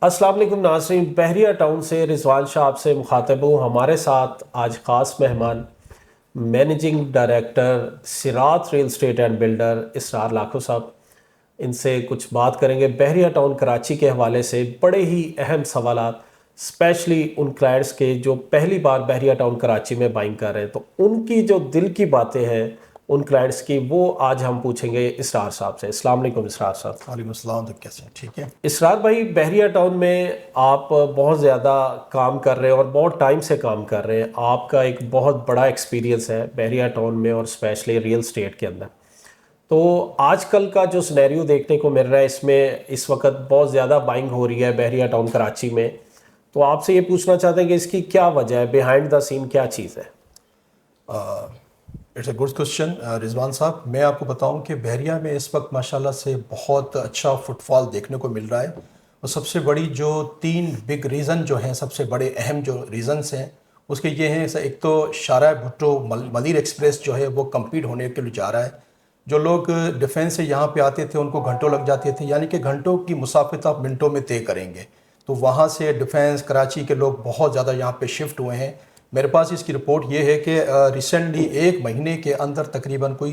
अस्सलाम वालेकुम नाज़रीन, बहरिया टाउन से रिजवान शाह आपसे मुखातब हूँ। हमारे साथ आज ख़ास मेहमान मैनेजिंग डायरेक्टर सिरात रियल स्टेट एंड बिल्डर इसरार लाखो साहब। इनसे कुछ बात करेंगे बहरिया टाउन कराची के हवाले से, बड़े ही अहम सवालात, स्पेशली उन क्लाइंट्स के जो पहली बार बहरिया टाउन कराची में बाइंग कर रहे हैं, तो उनकी जो दिल की बातें हैं उन क्लाइंट्स की, वो आज हम पूछेंगे इसरार साहब से। अस्सलाम वालेकुम इसरार साहब। वालेकुम अस्सलाम। तो कैसे हैं? ठीक है। इसरार भाई, बहरिया टाउन में आप बहुत ज़्यादा काम कर रहे हैं और बहुत टाइम से काम कर रहे हैं। आपका एक बहुत बड़ा एक्सपीरियंस है बहरिया टाउन में और स्पेशली रियल स्टेट के अंदर। तो आजकल का जो सिनेरियो देखने को मिल रहा है, इसमें इस वक्त बहुत ज़्यादा बाइंग हो रही है बहरिया टाउन कराची में। तो आपसे ये पूछना चाहते हैं कि इसकी क्या वजह है, बिहाइंड द सीन क्या चीज़ है? It's a good question Rizwan साहब। मैं आपको बताऊं कि बहरिया में इस वक्त माशाल्लाह से बहुत अच्छा फुटफॉल देखने को मिल रहा है। और सबसे बड़ी जो तीन बिग रीज़न जो हैं, सबसे बड़े अहम जो रीज़न्स हैं उसके ये हैं। एक तो शारा भुट्टो मलिर एक्सप्रेस जो है वो कंप्लीट होने के लिए जा रहा है। जो लोग डिफेंस से यहाँ पे आते थे उनको घंटों लग जाते थे, यानी कि घंटों की मुसाफित आप मिनटों में तय करेंगे। तो वहाँ से डिफेंस कराची के लोग बहुत ज़्यादा यहाँ पे शिफ्ट हुए हैं। मेरे पास इसकी रिपोर्ट ये है कि रिसेंटली एक महीने के अंदर तकरीबन कोई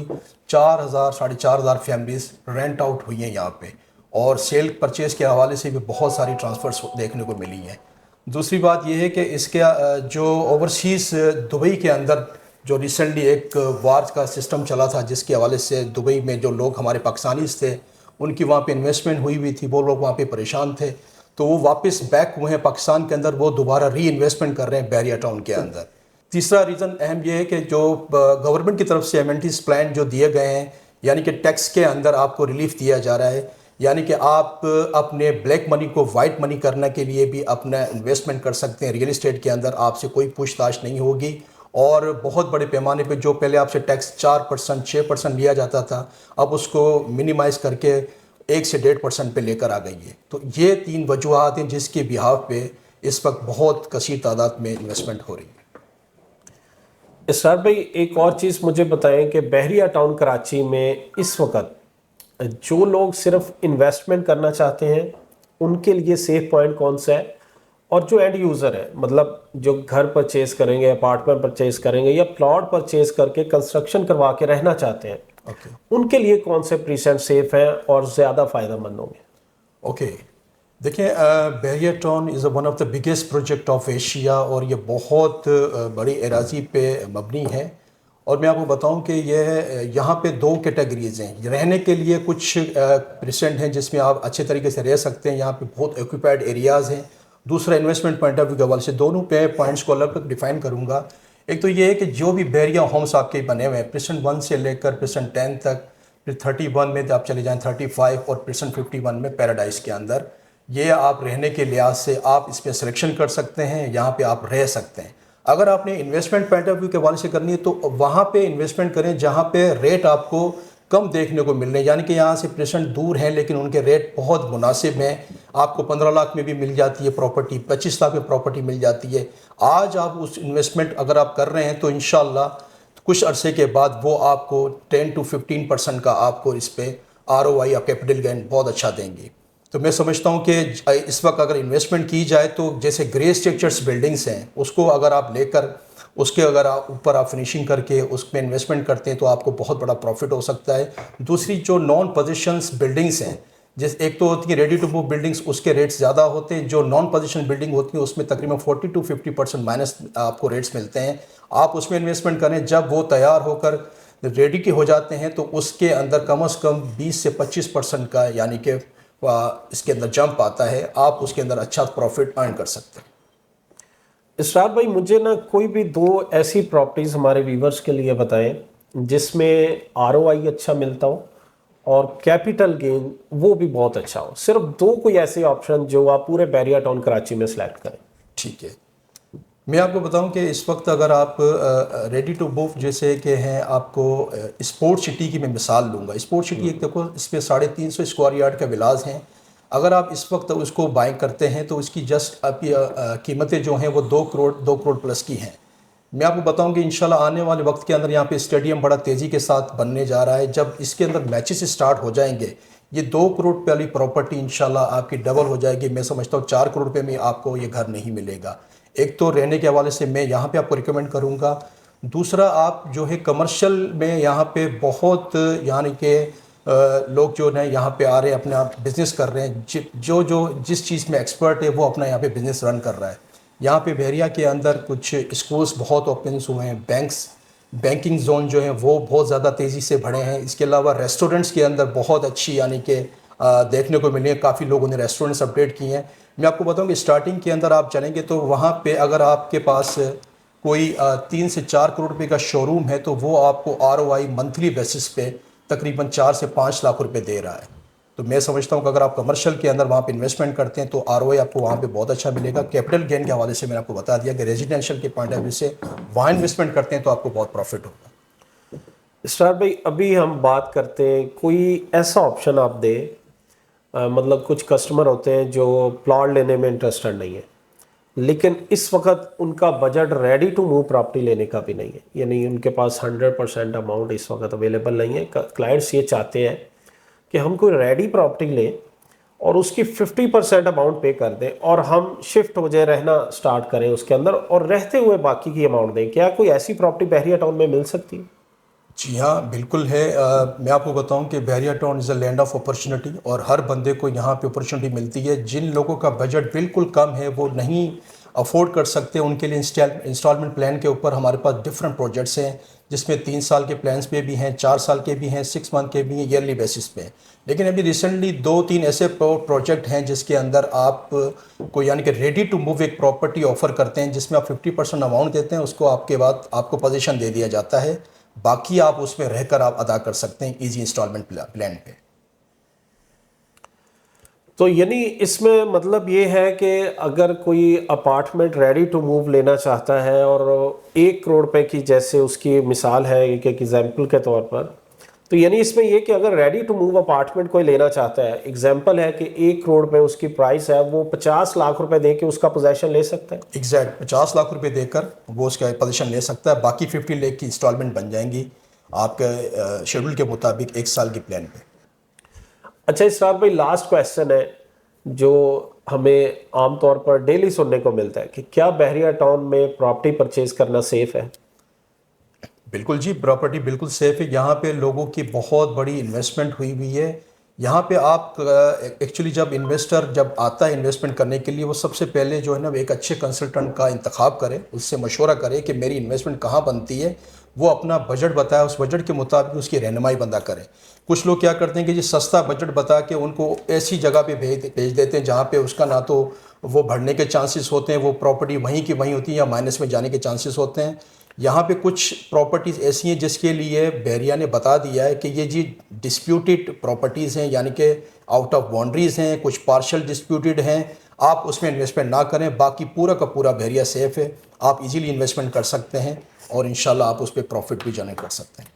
4,000 4,500 फैमिलीज रेंट आउट हुई हैं यहाँ पे। और सेल परचेज़ के हवाले से भी बहुत सारी ट्रांसफ़र्स देखने को मिली हैं। दूसरी बात यह है कि इसके जो ओवरसीज़ दुबई के अंदर जो रिसेंटली एक वार का सिस्टम चला था, जिसके हवाले से दुबई में जो लोग हमारे पाकिस्तानीज़ थे उनकी वहाँ पे इन्वेस्टमेंट हुई थी, वो लोग वहाँ पे परेशान थे, तो वो वापस बैक हुए हैं पाकिस्तान के अंदर। वो दोबारा री इन्वेस्टमेंट कर रहे हैं बहरिया टाउन के अंदर। तीसरा रीज़न अहम यह है कि जो गवर्नमेंट की तरफ से एमेनिटीज़ प्लान जो दिए गए हैं, यानी कि टैक्स के अंदर आपको रिलीफ दिया जा रहा है, यानी कि आप अपने ब्लैक मनी को वाइट मनी करने के लिए भी अपना इन्वेस्टमेंट कर सकते हैं रियल इस्टेट के अंदर। आपसे कोई पूछताछ नहीं होगी। और बहुत बड़े पैमाने पे जो पहले आपसे टैक्स 4% 6% लिया जाता था, अब उसको मिनिमाइज़ करके 1 से 1.5% पे लेकर आ गई है। तो ये तीन वजूहत हैं जिसके बिहाफ पे इस वक्त बहुत कसीर तादाद में इन्वेस्टमेंट हो रही है। इसरार भाई, एक और चीज़ मुझे बताएं कि बहरिया टाउन कराची में इस वक्त जो लोग सिर्फ इन्वेस्टमेंट करना चाहते हैं उनके लिए सेफ पॉइंट कौन सा है, और जो एंड यूज़र है, मतलब जो घर परचेज़ करेंगे, अपार्टमेंट परचेज़ करेंगे या प्लॉट परचेज़ करके कंस्ट्रक्शन करवा के रहना चाहते हैं, ओके उनके लिए कौन से प्रीसेंट सेफ हैं और ज़्यादा फ़ायदेमंद होंगे? ओके देखिए, Bahria town is one of the biggest project of Asia और ये बहुत बड़ी एराजी पे मबनी है। और मैं आपको बताऊं कि ये यहाँ पे दो कैटेगरीज़ हैं। रहने के लिए कुछ परसेंट हैं जिसमें आप अच्छे तरीके से रह सकते हैं, यहाँ पे बहुत ऑक्यूपाइड एरियाज़ हैं। दूसरा इन्वेस्टमेंट पॉइंट ऑफ व्यू के हवाले से दोनों पे पॉइंट्स को अलग अलग डिफाइन करूँगा। एक तो ये है कि जो भी बहरिया होम्स आपके बने हुए हैं परसेंट 1 से लेकर परसेंट 10 तक, फिर 31 में आप चले जाएँ 35 और परसेंट 51 में पैराडाइज के अंदर, ये आप रहने के लिहाज से आप इस पर सिलेक्शन कर सकते हैं, यहाँ पे आप रह सकते हैं। अगर आपने इन्वेस्टमेंट पॉइंट ऑफ व्यू के हवाले से करनी है तो वहाँ पे इन्वेस्टमेंट करें जहाँ पे रेट आपको कम देखने को मिल रहे हैं, यानी कि यहाँ से पेशेंट दूर हैं लेकिन उनके रेट बहुत मुनासिब हैं। आपको 15 लाख में भी मिल जाती है प्रॉपर्टी, 25 लाख में प्रॉपर्टी मिल जाती है। आज आप उस इन्वेस्टमेंट अगर आप कर रहे हैं तो इंशाल्लाह कुछ अरसे के बाद वो आपको 10 to 15% का आपको इस पर ROI या कैपिटल गेन बहुत अच्छा देंगी। तो मैं समझता हूँ कि इस वक्त अगर इन्वेस्टमेंट की जाए तो जैसे ग्रे स्ट्रक्चर्स बिल्डिंग्स हैं उसको अगर आप लेकर उसके अगर आप ऊपर आप फिनिशिंग करके उसमें इन्वेस्टमेंट करते हैं तो आपको बहुत बड़ा प्रॉफिट हो सकता है। दूसरी जो नॉन पोजीशंस बिल्डिंग्स हैं, जैसे एक तो होती है रेडी टू मूव बिल्डिंग्स, उसके रेट्स ज़्यादा होते हैं। जो नॉन पोजीशन बिल्डिंग होती है उसमें तकरीबन 40 to 50% माइनस आपको रेट्स मिलते हैं। आप उसमें इन्वेस्टमेंट करें, जब वो तैयार होकर रेडी के हो जाते हैं तो उसके अंदर कम से कम 20 से 25% का यानी कि इसके अंदर जंप आता है, आप उसके अंदर अच्छा प्रॉफिट अर्न कर सकते हैं। इसरार भाई, मुझे ना कोई भी दो ऐसी प्रॉपर्टीज़ हमारे व्यूवर्स के लिए बताएं जिसमें ROI अच्छा मिलता हो और कैपिटल गेन वो भी बहुत अच्छा हो। सिर्फ दो कोई ऐसे ऑप्शन जो आप पूरे बहरिया टाउन कराची में सेलेक्ट करें। ठीक है, मैं आपको बताऊं कि इस वक्त अगर आप रेडी टू मूव जैसे कि हैं, आपको स्पोर्ट सिटी की मैं मिसाल लूँगा। स्पोर्ट सिटी एक देखो, इस पर 350 स्क्वायर यार्ड का विलास हैं। अगर आप इस वक्त उसको बाइंग करते हैं तो इसकी जस्ट आपकी कीमतें जो हैं वो 2 करोड़ प्लस की हैं। मैं आपको बताऊं कि इंशाल्लाह आने वाले वक्त के अंदर यहाँ पे स्टेडियम बड़ा तेज़ी के साथ बनने जा रहा है। जब इसके अंदर मैचेस स्टार्ट हो जाएंगे, ये 2 करोड़ रुपये वाली प्रॉपर्टी इंशाल्लाह आपकी डबल हो जाएगी। मैं समझता हूँ 4 करोड़ रुपये में आपको ये घर नहीं मिलेगा। एक तो रहने के हवाले से मैं यहाँ पे आपको रिकमेंड करूँगा। दूसरा, आप जो है कमर्शियल में यहाँ पे बहुत यानी कि लोग जो है यहाँ पे आ रहे हैं, अपना बिजनेस कर रहे हैं। जो जिस चीज़ में एक्सपर्ट है वो अपना यहाँ पे बिजनेस रन कर रहा है। यहाँ पे बहरिया के अंदर कुछ स्कूल्स बहुत ओपन हुए हैं, बैंकिंग जोन जो है वो बहुत ज़्यादा तेज़ी से बढ़े हैं। इसके अलावा रेस्टोरेंट्स के अंदर बहुत अच्छी यानी कि देखने को मिले हैं। काफ़ी लोगों ने रेस्टोरेंट्स अपडेट किए हैं। मैं आपको बताऊं कि स्टार्टिंग के अंदर आप चलेंगे तो वहाँ पे अगर आपके पास कोई 3 से 4 करोड़ रुपए का शोरूम है तो वो आपको ROI मंथली बेसिस पे तकरीबन 4 से 5 लाख रुपए दे रहा है। तो मैं समझता हूँ कि अगर आप कमर्शियल के अंदर वहाँ पे इन्वेस्टमेंट करते हैं तो ROI आपको वहाँ पे बहुत अच्छा मिलेगा। कैपिटल गेन के हवाले से मैंने आपको बता दिया कि रेजिडेंशियल के पॉइंट ऑफ व्यू से वहाँ इन्वेस्टमेंट करते हैं तो आपको बहुत प्रॉफिट होगा। इसरार भाई, अभी हम बात करते हैं, कोई ऐसा ऑप्शन आप दे, मतलब कुछ कस्टमर होते हैं जो प्लॉट लेने में इंटरेस्टेड नहीं है, लेकिन इस वक्त उनका budget ready to move property लेने का भी नहीं है, यानी उनके पास 100% अमाउंट इस वक्त अवेलेबल नहीं है। क्लाइंट्स ये चाहते हैं कि हम कोई रेडी प्रॉपर्टी लें और उसकी 50% अमाउंट पे कर दें और हम शिफ्ट हो जाए, रहना स्टार्ट करें उसके अंदर, और रहते हुए बाकी की अमाउंट दें। क्या कोई ऐसी प्रॉपर्टी बहरिया टाउन में मिल सकती है? जी हाँ, बिल्कुल है। मैं आपको बताऊं कि Bahria town is a land of opportunity और हर बंदे को यहाँ पे अपॉर्चुनिटी मिलती है। जिन लोगों का बजट बिल्कुल कम है, वो नहीं अफोर्ड कर सकते, उनके लिए इंस्टॉलमेंट प्लान के ऊपर हमारे पास डिफरेंट प्रोजेक्ट्स हैं, जिसमें 3 साल के प्लान्स पे भी हैं, 4 साल के भी हैं, 6 मंथ के भी हैं, ईयरली बेसिस पे। लेकिन अभी रिसेंटली 2-3 ऐसे प्रोजेक्ट हैं जिसके अंदर आप को यानी कि रेडी टू मूव एक प्रॉपर्टी ऑफर करते हैं, जिसमें आप 50% अमाउंट देते हैं, उसको आपके बाद आपको पोजीशन दे दिया जाता है, बाकी आप उसमें रहकर आप अदा कर सकते हैं इजी इंस्टॉलमेंट प्लान पे। तो यानी इसमें मतलब ये है कि अगर कोई अपार्टमेंट रेडी टू मूव लेना चाहता है और 1 करोड़ रुपए की, जैसे उसकी मिसाल है एक एग्जाम्पल के तौर पर, तो यानी इसमें ये कि अगर रेडी टू मूव अपार्टमेंट कोई लेना चाहता है, एग्जाम्पल है कि 1 करोड़ रुपए उसकी प्राइस है, वो 50 लाख रुपए दे के उसका पोजेशन ले सकता है। एग्जैक्ट 50 लाख रुपए देकर वो उसका पोजीशन ले सकता है। बाकी 50 लाख की इंस्टॉलमेंट बन जाएंगी आपके शेड्यूल के मुताबिक 1 साल की प्लान पे। अच्छा इसरार भाई, लास्ट क्वेश्चन है जो हमें आमतौर पर डेली सुनने को मिलता है कि क्या बहरिया टाउन में प्रॉपर्टी परचेज करना सेफ है? बिल्कुल जी, प्रॉपर्टी बिल्कुल सेफ है। यहाँ पे लोगों की बहुत बड़ी इन्वेस्टमेंट हुई हुई है। यहाँ पे आप एक्चुअली जब इन्वेस्टर जब आता है इन्वेस्टमेंट करने के लिए, वो सबसे पहले जो है ना एक अच्छे कंसल्टेंट का इंतखाब करे, उससे मशवरा करे कि मेरी इन्वेस्टमेंट कहाँ बनती है। वो अपना बजट बताए, उस बजट के मुताबिक उसकी रहनुमाई बंदा करे। कुछ लोग क्या करते हैं कि जी सस्ता बजट बता के उनको ऐसी जगह पे भेज देते हैं जहाँ पे उसका ना तो वो बढ़ने के चांसेस होते हैं, वो प्रॉपर्टी वहीं की वहीं होती है, या माइनस में जाने के चांसेस होते हैं। यहाँ पे कुछ प्रॉपर्टीज़ ऐसी हैं जिसके लिए बहरिया ने बता दिया है कि ये जी डिस्प्यूटेड प्रॉपर्टीज़ हैं, यानी कि आउट ऑफ बाउंड्रीज़ हैं, कुछ पार्शल डिस्प्यूटेड हैं, आप उसमें इन्वेस्टमेंट ना करें। बाकी पूरा का पूरा बहरिया सेफ़ है, आप इजीली इन्वेस्टमेंट कर सकते हैं और इंशाल्लाह आप उस पर प्रॉफिट भी जनरेट कर सकते हैं।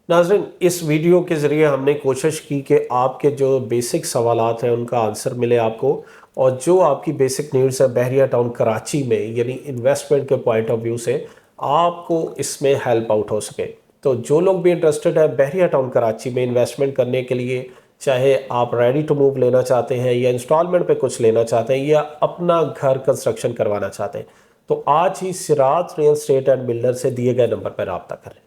नाज़रीन, इस वीडियो के ज़रिए हमने कोशिश की कि आपके जो बेसिक सवालात हैं उनका आंसर मिले आपको, और जो आपकी बेसिक नीड्स है बहरिया टाउन कराची में, यानी इन्वेस्टमेंट के पॉइंट ऑफ व्यू से आपको इसमें हेल्प आउट हो सके। तो जो लोग भी इंटरेस्टेड है बहरिया टाउन कराची में इन्वेस्टमेंट करने के लिए, चाहे आप रेडी टू मूव लेना चाहते हैं या इंस्टॉलमेंट पे कुछ लेना चाहते हैं या अपना घर कंस्ट्रक्शन करवाना चाहते हैं, तो आज ही सिरात रियल एस्टेट एंड बिल्डर से दिए गए नंबर पर रब्ता करें।